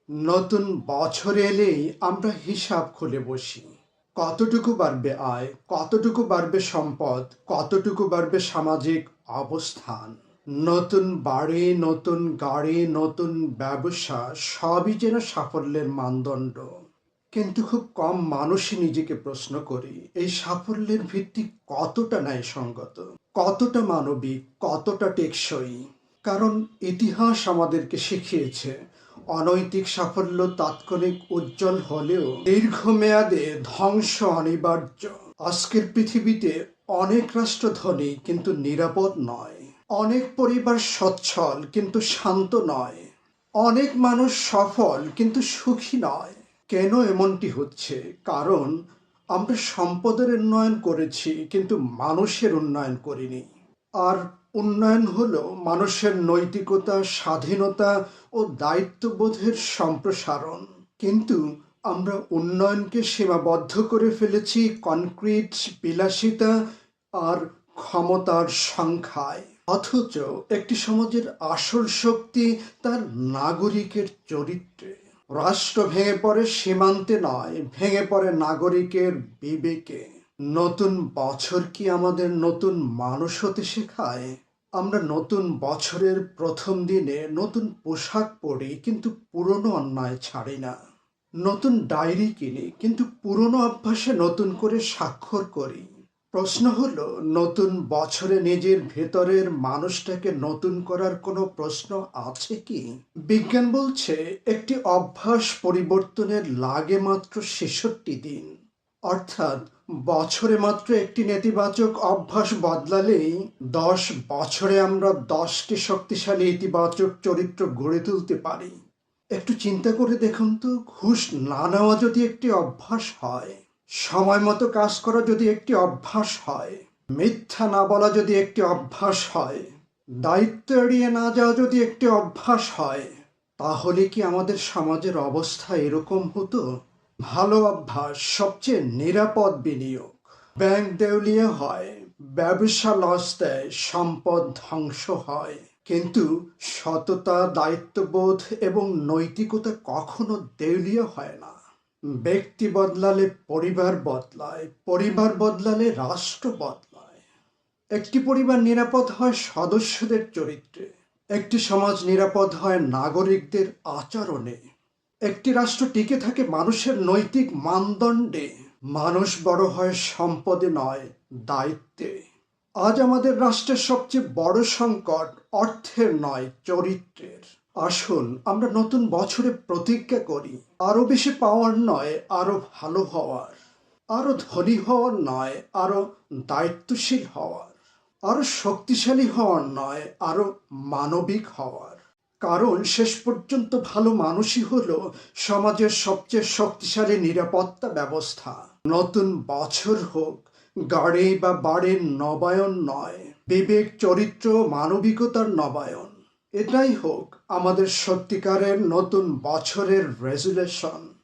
নতুন বছর এলেই আমরা হিসাব খুলে বসি। কতটুকু বাড়বে আয়, কতটুকু বাড়বে সম্পদ, কতটুকু বাড়বে সামাজিক অবস্থান। নতুন বাড়ি, নতুন গাড়ি, নতুন ব্যবসা, সবই যেন সাফল্যের মানদণ্ড। কিন্তু খুব কম মানুষই নিজেকে প্রশ্ন করি, এই সাফল্যের ভিত্তি কতটা ন্যায়সঙ্গত, কতটা মানবিক, কতটা টেকসই। কারণ ইতিহাস আমাদেরকে শিখিয়েছে অনৈতিক সাফল্য তাৎক্ষণিক উজ্জ্বল হলেও দীর্ঘমেয়াদে ধ্বংস অনিবার্য। আজকের পৃথিবীতে অনেক রাষ্ট্র ধনী কিন্তু নিরাপদ নয়, অনেক পরিবার সচ্ছল কিন্তু শান্ত নয়, অনেক মানুষ সফল কিন্তু সুখী নয়। কেন এমনটি হচ্ছে? কারণ আমরা সম্পদের উন্নয়ন করেছি কিন্তু মানুষের উন্নয়ন করিনি। আর উন্নয়ন হলো মানুষের নৈতিকতা, স্বাধীনতা ও দায়িত্ববোধের সম্প্রসারণ। কিন্তু আমরা উন্নয়নকে সীমাবদ্ধ করে ফেলেছি কনক্রিট বিলাসিতা আর ক্ষমতার সংখ্যায়। অথচ একটি সমাজের আসল শক্তি তার নাগরিকের চরিত্রে। রাষ্ট্র ভেঙে পড়ে সীমান্তে নয়, ভেঙে পড়ে নাগরিকের বিবেকে। নতুন বছর কি আমাদের নতুন মানুষ হতে শেখায়? আমরা নতুন বছরের প্রথম দিনে নতুন পোশাক পরি কিন্তু পুরনো অন্যায় ছাড়ি না। নতুন ডায়েরি কিনি কিন্তু পুরনো অভ্যাসে নতুন করে স্বাক্ষর করি। প্রশ্ন হলো, নতুন বছরে নিজের ভেতরের মানুষটাকে নতুন করার কোনো প্রশ্ন আছে কি? বিজ্ঞান বলছে একটি অভ্যাস পরিবর্তনের লাগে মাত্র ৬৬ দিন। অর্থাৎ বছরে মাত্র একটি নেতিবাচক অভ্যাস বদলালেই ১০ বছরে আমরা ১০টি শক্তিশালী ইতিবাচক চরিত্র গড়ে তুলতে পারি। একটু চিন্তা করে দেখুন তো, ঘুষ না নেওয়া যদি একটি অভ্যাস হয়, সময় মতো কাজ করা যদি একটি অভ্যাস হয়, মিথ্যা না বলা যদি একটি অভ্যাস হয়, দায়িত্ব এড়িয়ে না যাওয়া যদি একটি অভ্যাস হয়, তাহলে কি আমাদের সমাজের অবস্থা এরকম হতো? ভালো অভ্যাস সবচেয়ে নিরাপদ বিনিয়োগ। ব্যাংক দেউলিয়া হয়, ব্যবসা লস দেয়, সম্পদ ধ্বংস হয়, কিন্তু সততা, দায়িত্ববোধ এবং নৈতিকতা কখনো দেউলিয়া হয় না। ব্যক্তি বদলালে পরিবার বদলায়, পরিবার বদলালে রাষ্ট্র বদলায়। একটি পরিবার নিরাপদ হয় সদস্যদের চরিত্রে, একটি সমাজ নিরাপদ হয় নাগরিকদের আচরণে, একটি রাষ্ট্র টিকে থাকে মানুষের নৈতিক মানদণ্ডে। মানুষ বড় হয় সম্পদে নয়, দায়িত্বে। আজ আমাদের রাষ্ট্রের সবচেয়ে বড় সংকট অর্থের নয়, চরিত্রের। আসুন আমরা নতুন বছরে প্রতিজ্ঞা করি, আরো বেশি পাওয়ার নয়, আরো ভালো হওয়ার, আরো ধনী হওয়ার নয়, আরো দায়িত্বশীল হওয়ার, আরো শক্তিশালী হওয়ার নয়, আরো মানবিক হওয়ার। কারণ শেষ পর্যন্ত ভালো মানুষই হলো সমাজের সবচেয়ে শক্তিশালী নিরাপত্তা ব্যবস্থা। নতুন বছর হোক গাড়ি বা বাড়ির নবায়ন নয়, বিবেক, চরিত্র, মানবিকতার নবায়ন। এটাই হোক আমাদের সত্যিকারের নতুন বছরের রেজুলেশন।